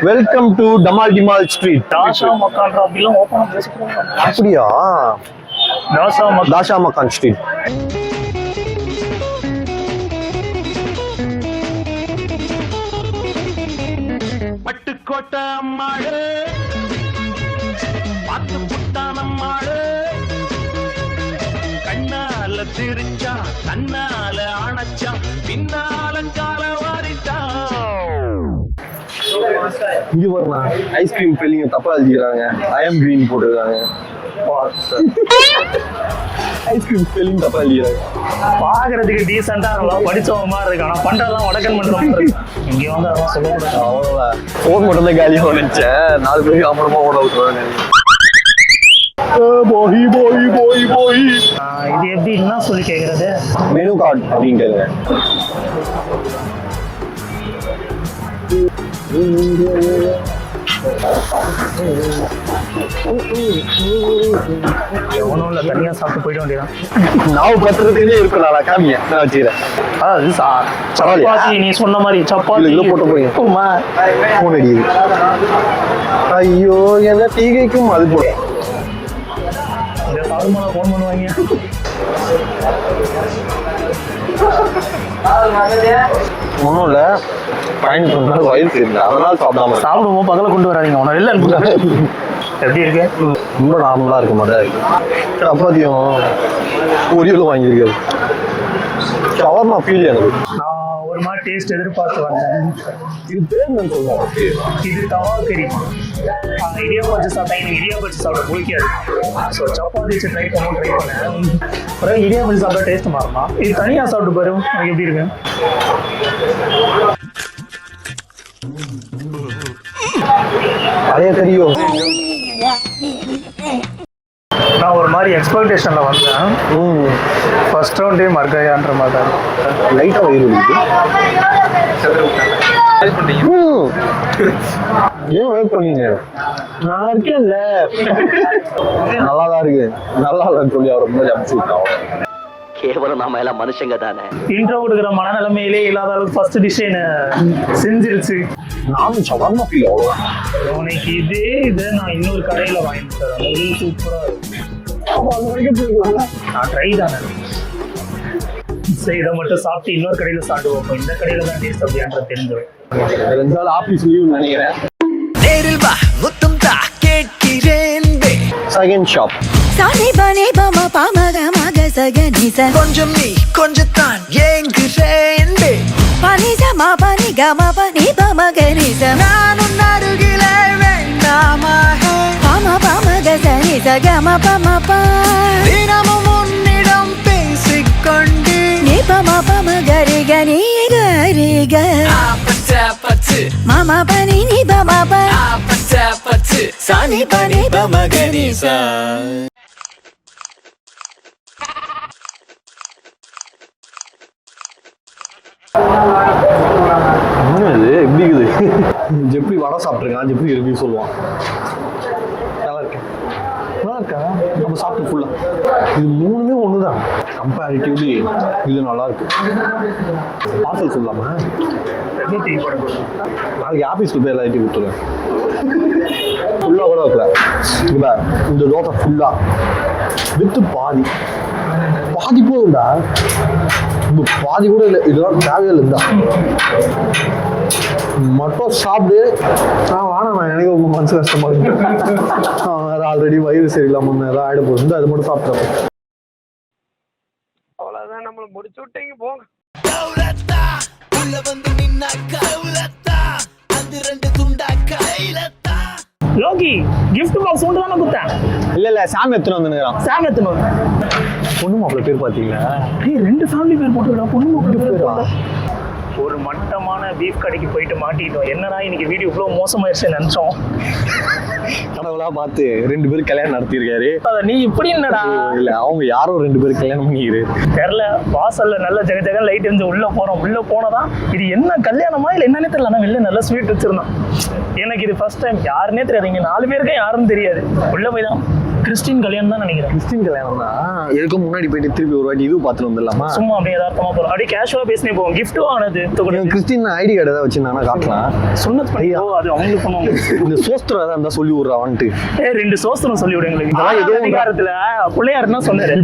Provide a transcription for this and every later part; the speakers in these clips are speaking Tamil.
வெல்கம் டு டமால் டிமால் ஸ்ட்ரீட். தாஷா மக்கான் அப்படிலாம் ஓப்பனா பேசிக்கிறாங்க. அப்படியா? தாஷா மக்கான் ஸ்ட்ரீட். பட்டுக்கோட்டை அம்மாடு பாத்து புட்டான் அம்மாடு கண்ணால திருச்சா கண்ணால அணைச்சா பின்னால கால வாரிட்டா. இங்க பாருங்க, ஐஸ்கிரீம் ஃபில்லிங் தப்பா எழுதிக்கிறாங்க. ஐ அம் கிரீன் போட்டுருக்காங்க. ஐஸ்கிரீம் ஃபில்லிங் தப்பா எழுதிக்கிறாங்க. பாக்குறதுக்கு டீசெண்டா நல்லா படிச்சவங்க மாதிரி இருக்கு. ஆனா பண்றதெல்லாம் வடக்கன் பண்ற மாதிரி இருக்கு. இங்க வந்து அதெல்லாம் சொல்லக்கூடாது. அவ்வளவுதான். போன் மட்டும் தான் காலியாக நினைச்சேன். 4 பேருக்கு அப்புறமா ஓட விட்டுருவாங்க. இது எப்படி என்ன சொல்லி கேக்குறது? மெனு கார்டு அப்படின்னு கேளுங்க. ஒன்றும் இல்லை, தனியாக சாப்பிட்டு போயிட வேண்டியதான். நான் பத்திரத்துலேயே இருக்கணும். காமிங்க, நான் வச்சுக்கிறேன். அதாவது சப்பாத்தி நீ சொன்ன மாதிரி சப்பாத்தி போட்டு போய் ஃபோன் அடிக்குது. ஐயோ, என்ன டீகைக்கும் அது போட இந்த சால்மானா ஃபோன் பண்ணுவாங்க. ஒன்றும் இல்லை, பயணம் பண்ணால் வயிறு தெரியுது, அதனால சாப்பிடாம. சாப்பிடுவோம், பகல கொண்டு வராதிங்க. ஒன்றும் இல்லை. எப்படி இருக்கு? ரொம்ப நார்மலாக இருக்க மாதிரி இருக்கு. சப்பாத்தியும் பொரியலும் வாங்கியிருக்காது. ஷவர்மா ஃபீல் எனக்கு. நான் ஒரு மாதிரி டேஸ்ட் எதிர்பார்த்து வந்தேன். இது பேர் நான் சொல்லுவேன். இது தவா கறி. இடியாப்பம் வச்சு சாப்பிட்டா எனக்கு இடியாப்பம் வச்சு சாப்பிட பிடிக்காது. ஸோ சப்பாத்தி வச்சு ட்ரை பண்ணேன். அப்புறம் இடியாப்பம் வச்சு சாப்பிட்டா டேஸ்ட் மாறுமா? இது தனியாக சாப்பிட்டு பாரு, எனக்கு எப்படி இருக்கு? பழைய கறியும். நான் ஒரு மாதிரி எக்ஸ்பெக்டேஷன்ல வந்தேன். ஃபர்ஸ்ட் ரவுண்டே மர்கையான்ற மாதிரி தான் லைட்டாக வயிறு ஏன் வெயிட் பண்ணீங்க? நான் இருக்கேன்ல. நல்லா தான் இருக்கு. நல்லா இல்லைன்னு சொல்லி அவர் ரொம்ப அனுப்பிச்சு விட்டான். கேவலம் நாம எல்லாம் மனுஷங்க தானே. இன்ட்ரோ கொடுக்குற மனநிலைமையிலே இல்லாத அளவுக்கு ஃபர்ஸ்ட் டிசைன் செஞ்சிருச்சு. நானும் ஷவர்மா ஃபீல் அவ்வளோ. உனக்கு இதை நான் இன்னொரு கடையில் வாங்கி தரேன். அது சூப்பராக இருக்கும். நான் ட்ரை தானே. சரி, இதை மட்டும் சாப்பிட்டு இன்னொரு கடையில் சாப்பிட்டு வைப்போம். இந்த கடையில் தான் டேஸ்ட் அப்படின்ற தெரிஞ்சிடும். 2 நாள் ஆஃபீஸ் லீவ் நினைக்கிறேன். நேரில் வா முத்தும் தா கேட்கிறேன். Second shop. சானி பானி பாமா பாமக மக சகனிச கொஞ்சம் நீ கொஞ்சம் தான் ஏங்குறேன். பானி சமா பானி கமா பானி பாமா கனிச நான் உன் அருகிலே வேண்டாமா? பாமா பாமக சனிச கமா பாமா பா தினமும் உன்னிடம் பேசிக்கொண்டு நீ பாமா பாமா கரி கனி கரி க பச்சு மாமா பானி நீ பாமா பா பச்சு சானி பானி பாமா கனிச. இது எப்படி இருக்குது? ஜெப்ரி வடை சாப்பிட்ருக்கான். ஜெப்ரி ரிவ்யூ சொல்லுவான். நல்லா இருக்கேன். நல்லா இருக்கா? நம்ம சாப்பிட்டு ஃபுல்லாக இது 3மே ஒன்று தான். கம்பேரிட்டிவ்லி இது நல்லா இருக்கு. பார்சல் சொல்லாமா? நாளைக்கு ஆஃபீஸ்க்கு போய் எல்லாத்தையும் கொடுத்துருவேன். ஃபுல்லாக கூட வைக்கல. இல்லை, இந்த தோசை ஃபுல்லாக வித்து பாதி போகும்டா. இந்த பாதி கூட இல்லை. இதெல்லாம் தேவையில்லை. இருந்தா மட்டும் சாப்பிடு. வேணாம், நான் எனக்கு ரொம்ப மனசு கஷ்டமா இருக்கு. ஆல்ரெடி வயிறு சரியில்லாம ஏதாவது ஆயிட போகுது. அது மட்டும் சாப்பிட்றேன். அவ்வளவுதான், நம்மளை முடிச்சு விட்டீங்க போங்க. லோகி கிஃப்ட் பாக்ஸ் ஒன்று தானே கொடுத்தேன். இல்ல சாம் எத்தனை வந்துருக்கான். சாம் எத்தனை பொண்ணு மாப்பிள்ள பேர் பாத்தீங்களா? 2 ஃபேமிலி பேர் போட்டுருக்கா. பொண்ணு மாப்பிள்ள பேர். ஒரு மட்டமான பீஃப் கடைக்கு போயிட்டு மாட்டிட்டோம். என்னடா இன்னைக்கு வீடியோ இவ்வளோ மோசமாயிருச்சு நினைச்சோம். கடவுளா பார்த்து 2 பேரும் கல்யாணம் நடத்திருக்காரு. நீ இப்படி என்னடா? இல்ல, அவங்க யாரோ 2 பேரும் கல்யாணம் பண்ணிக்கிறாரு. தெரியல. வாசல்ல நல்ல ஜெக ஜெக லைட் இருந்து உள்ள போறோம். உள்ள போனதான் இது என்ன கல்யாணமா இல்ல என்னன்னே தெரியல. ஆனா வெளில நல்ல ஸ்வீட் வச்சிருந்தான். எனக்கு இது ஃபர்ஸ்ட் டைம். யாருன்னே தெரியாது. இங்க 4 பேருக்கும் யாருன்னு தெரியாது. உள்ள போய் தான் கிறிஸ்டின் கல்யாணம் தான் நினைக்கிறேன். கிறிஸ்டின் கல்யாணம் தான். எதுக்கும் முன்னாடி போயிட்டு திருப்பி ஒரு வாட்டி இது பார்த்துட்டு வந்துடலாமா? சும்மா அப்படியே யதார்த்தமா போறோம். அப்படியே கேஷுவலா பேசினே போவோம். கிஃப்ட்டும் ஆனது கிறிஸ்டின் ஐடி கார்டு ஏதாவது வச்சிருந்தாங்கன்னா காட்டலாம். சொன்னது பையா அது அவங்களுக்கு பண்ணுவாங்க. இந்த சோஸ்திரம் ஏதாவது இருந்தா சொல்லி விடுறான்ட்டு 2 சோஸ்திரம் சொல்லி விடுங்க. இதெல்லாம் ஏதோ அதிகாரத்துல பிள்ளையாருன்னா சொன்னாரு.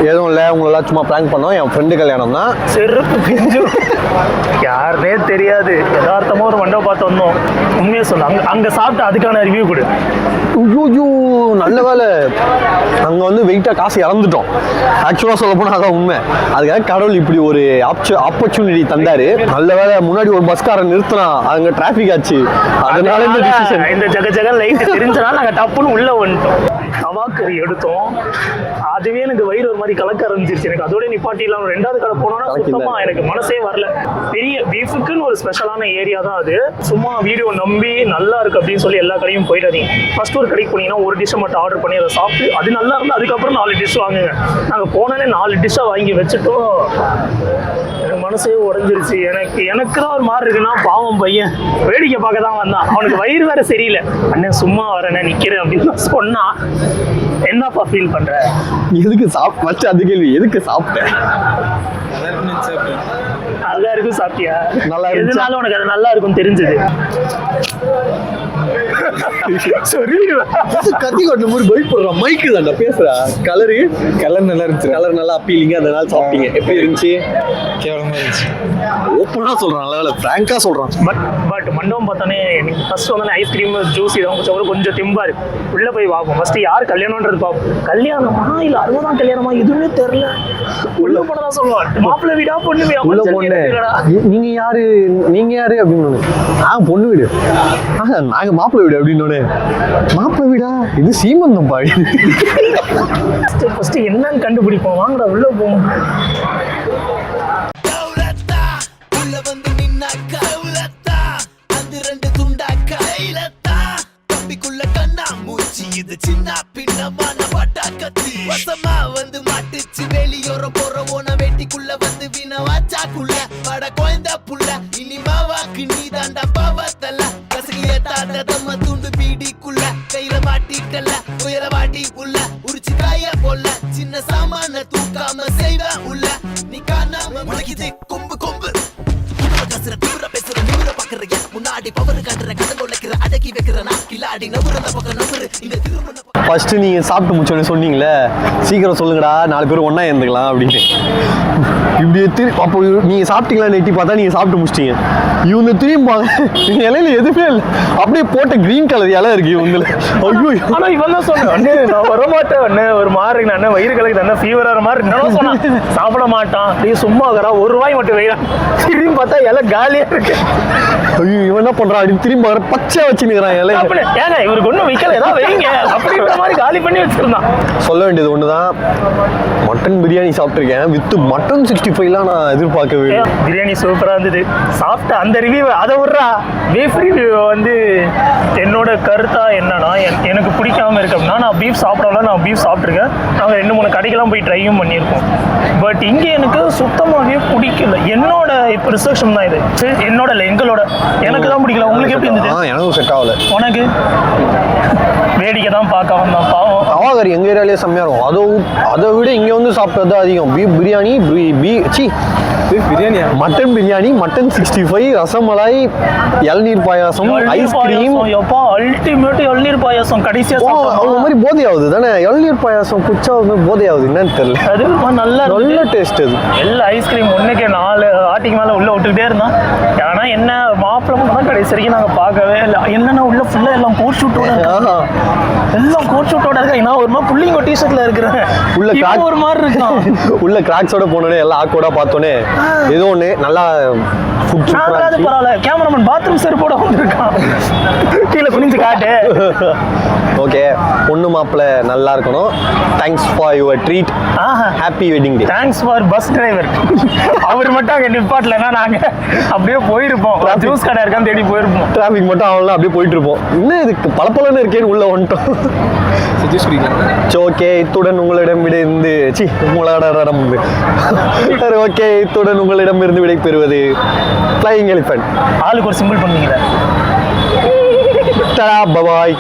எதுவும் இல்லை, உங்களெல்லாம் சும்மா பிளான் பண்ணோம். என் ஃப்ரெண்டு கல்யாணம் தான். செருப்பு பிஞ்சு யாருனே தெரியாது. யதார்த்தமா ஒரு மண்டபம் பார்த்து வந்தோம். உண்மையை சொல்ல அங்க சாப்பிட்டு அதுக்கான ரிவ்யூ கொடு. ஐயோ நல்ல வேலை, அங்கே வந்து வெயிட்டாக காசு இறந்துட்டோம். ஆக்சுவலாக சொல்ல போனால் அதான் உண்மை. அதுக்காக கடவுள் இப்படி ஒரு ஆப்பர்ச்சுனிட்டி தந்தாரு. நல்ல வேலை முன்னாடி ஒரு பஸ்காரன் நிறுத்தினா, அங்கே டிராஃபிக் ஆச்சு. அதனால இந்த டிசிஷன். இந்த ஜக லைட் தெரிஞ்சனால நாங்கள் டப்புன்னு உள்ள வந்துட்டோம். தவாக்கறி எடுத்தோம். அதுவே எனக்கு வயிறு ஒரு மாதிரி கலக்க ஆரம்பிச்சிருச்சு. எனக்கு அதோட நிப்பாட்டிலாம் 2வது கடை போனோம்னா சுத்தமா எனக்கு மனசே வரல. பெரிய பீஃபுக்குன்னு ஒரு ஸ்பெஷலான ஏரியா தான் அது. சும்மா வீடியோ நம்பி நல்லா இருக்கு அப்படின்னு சொல்லி எல்லா கடையும் போயிடாதீங்க. ஃபர்ஸ்ட் ஒரு கடைக்கு போனீங்கன்னா ஒரு டிஷ்ஷை மட்டும் ஆர்டர் பண்ணி அதை சாப்பிட்டு அது நல்லா இருந்தால் அதுக்கப்புறம் 4 டிஷ் வாங்குங்க. நாங்கள் போனாலே 4 டிஷ்ஷை வாங்கி வச்சுட்டோம். எனக்கு மனசே உடஞ்சிருச்சு. எனக்கு தான் ஒரு மாதிரி இருக்குன்னா பாவம் பையன் வேடிக்கை பார்க்க தான் வந்தான். அவனுக்கு வயிறு வேற சரியில்லை. அண்ணன் சும்மா வரேன் நிக்கிறேன் அப்படின்னு சொன்னா என்னப்பா ஃபீல் பண்ற? எதுக்கு சாப்பிட்டு அது கேள்வி, எதுக்கு சாப்பிட்டேன்? நல்லா இருக்கும். சாப்பிட்டியா? நல்லா இருக்கு. எதுனால உனக்கு அது நல்லா இருக்கும் தெரிஞ்சது? கத்தி கொட்ட மாதிரி பைக் போடுறான். மைக்கு தான்டா பேசுறா. கலர் நல்லா இருந்துச்சு. கலர் நல்லா அப்பீலிங்க. அதனால சாப்பிட்டீங்க. எப்படி இருந்துச்சு? கேவலமா இருந்துச்சு. ஓப்பனா சொல்றான். நல்ல பிராங்கா சொல்றான். பட் மண்டபம் பார்த்தானே எனக்கு ஃபர்ஸ்ட் வந்து ஐஸ்கிரீம் ஜூஸ் இதெல்லாம் கொஞ்சம் தெம்பா இருக்கு. உள்ள போய் பார்ப்போம். ஃபர்ஸ்ட் யார் கல்யாணம்ன்றது பார்ப்போம். கல்யாணமா இல்ல 60ஆம் கல்யாணமா எதுவுமே தெரியல. உள்ள போனதான் சொல்லுவான். மாப்பிள்ளை வீடா பொண்ணு வீடா? உள்ள பொண்ணு. நீங்க யாரு அப்படின்னு பொண்ணு வீடு. நாங்க மாப்பிள்ளை வீடு அப்படின்னு. மாப்பிள்ளை வீடா? இது சீமந்தம் பாடி. ஃபர்ஸ்ட் என்னன்னு கண்டுபிடிப்போம். வாங்கடா உள்ள போவோம். இது சின்ன பின்னமான பட்டாக்கத்தி வசமா வந்து மாட்டுச்சு. வெளியோரம் போற ஓன வேட்டிக்குள்ள வந்து வினவாச்சாக்குள்ள பட கோயந்த புள்ள இனிமாவாக்கு நீ தாண்டா பாவத்தல்ல கசகிய தாத்ததம்ம துண்டு பீடிக்குள்ள கையில மாட்டிக்கல்ல உயர வாட்டி புள்ள உரிச்சு காய போல சின்ன சாமான தூக்காம செய்வ உள்ள நீ காணாம முளைக்குது கொம்பு கொம்பு கசுற தூர பேசுற நிமிர பாக்குற முன்னாடி பவரு காட்டுற கடன் கொள்ளைக்கிற அடக்கி வைக்கிற நான் கில்லாடி நவுறத பக்கம் நவுறு இந்த திருமண. ஃபர்ஸ்ட் நீங்க சாப்பிட்டு முடிச்சோன்னு சொன்னீங்களே, சீக்கிரம் சொல்லுங்கடா 4 பேர் ஒண்ணா இருந்துக்கலாம் அப்படின்னு. இப்படி அப்போ நீங்க சாப்பிட்டீங்களான்னு எட்டி பார்த்தா நீங்க சாப்பிட்டு முடிச்சிட்டீங்க. இவங்க திரும்பி இலையில எதுவுமே இல்லை. அப்படியே போட்ட கிரீன் கலர் இலை இருக்கு இவங்களுக்கு. ஐயோ ஆனா இவன் தான் சொன்னேன் அண்ணே நான் வரமாட்டேன் அண்ணே ஒரு மாதிரி இருக்கு அண்ணே வயிறு கலக்குது அண்ணே ஃபீவர் வர மாதிரி இருந்தாலும் சொன்னான். சாப்பிட மாட்டான். நீ சும்மா வரா 1 ரூபாய் மட்டும் வைடா. திரும்பி பார்த்தா இலை காலியா இருக்கு. ஐயோ இவன் என்ன பண்றான் அப்படின்னு திரும்பி வர பச்சை வச்சுக்கிறான் இலை. ஏங்க இவருக்கு ஒன்றும் வைக்கல ஏதாவது வைங்க அப்படின்ற மாதிரி காலி பண்ணி வச்சிருந்தான். சொல்ல வேண்டியது ஒண்ணுதான், மட்டன் பிரியாணி சாப்பிட்டுருக்கேன் வித் மட்டன் 65லாம் நான் எதிர்பார்க்கவே. பிரியாணி சூப்பரா இருந்தது. சாப்பிட்ட அந்த ரிவ்யூ அதை விட்றா. பீஃப் ரிவ்யூ வந்து என்னோட கருத்தா என்னன்னா எனக்கு பிடிக்காம இருக்கு அப்படின்னா நான் பீஃப் சாப்பிடலாம். நான் பீஃப் சாப்பிட்ருக்கேன். நாங்கள் 2-3 கடைக்கெல்லாம் போய் ட்ரையும் பண்ணியிருக்கோம். பட் இங்கே எனக்கு சுத்தமாகவே பிடிக்கல. என்னோட இப்போ ரிசர்வேஷன் தான் இது. என்னோட இல்லை எங்களோட. எனக்கு தான் பிடிக்கல. உங்களுக்கு எப்படி இருந்தது? எனக்கும் செட் ஆகல. உனக்கு வேடிக்கை தான் பார்க்க வந்தான் பாவம். தவாகரி எங்கள் ஏரியாலேயே செம்மையாக இருக்கும். அதை விட இங்கே வந்து சாப்பிட்டது தான் அதிகம். Beef biryani biryani mutton biryani mutton 65 rasmalai இளநீர் பாயாசம் ஐஸ்கிரீம். அல்டிமேட் இளநீர் பாயாசம் கடைசியா அவங்க மாதிரி போதையாகுது தானே. இளநீர் பாயாசம் குச்சா போதையாகுது என்னன்னு தெரியல. அது நல்ல டேஸ்ட். அது எல்லா ஐஸ்கிரீம் ஒன்றுக்கே 4 ஆட்டிக்கு மேலே உள்ள விட்டுக்கிட்டே இருந்தான். ஏன்னா என்ன மாப்பிள்ளை தான் கடைசி வரைக்கும் நாங்கள் பார்க்கவே இல்லை. என்னன்னா உள்ள ஃபுல்லாக எல்லாம் கோட் ஷூட்டோட எல்லாம் கோட் ஷூட்டோட இருக்கா. நான் ஒரு மாதிரி புள்ளிங்கோ டிஷர்ட்ல இருக்கிறேன். உள்ள ஒரு மாதிரி இருக்கான். உள்ள கிராக்ஸோட போனோடனே எல்லாம் ஆக்கோட பார்த்தோன்னே ஏதோ ஒன்று நல்லா ஃபுட் பரவாயில்ல. கேமராமேன் பாத்ரூம் செருப்போட வந்திருக்கான். கீழே குனிஞ்சு காட்டு. ஓகே, பொண்ணு மாப்பிள்ளை நல்லா இருக்கணும். Thanks for your treat. Happy wedding day. Thanks for bus driver. அவர் மட்டும் அங்கே நிப்பாட்டலைன்னா நாங்கள் அப்படியே போயிருப்போம். ஜூஸ் கடை இருக்கான்னு தேடி போயிருப்போம். டிராஃபிக் மட்டும் அவங்களாம் அப்படியே போயிட்டு இருப்போம். இன்னும் இதுக்கு பளபளன்னு இருக்கேன்னு உள்ள வந்துட்டோம். ஓகே, இத்துடன் உங்களிடம் விடைந்து ஓகே, இத்துடன் உங்களிடம் இருந்து விடை பெறுவது ஃப்ளையிங் எலிஃபென்ட். ஆளுக்கு ஒரு சிம்பிள் பண்ணுவீங்களா? பாய்.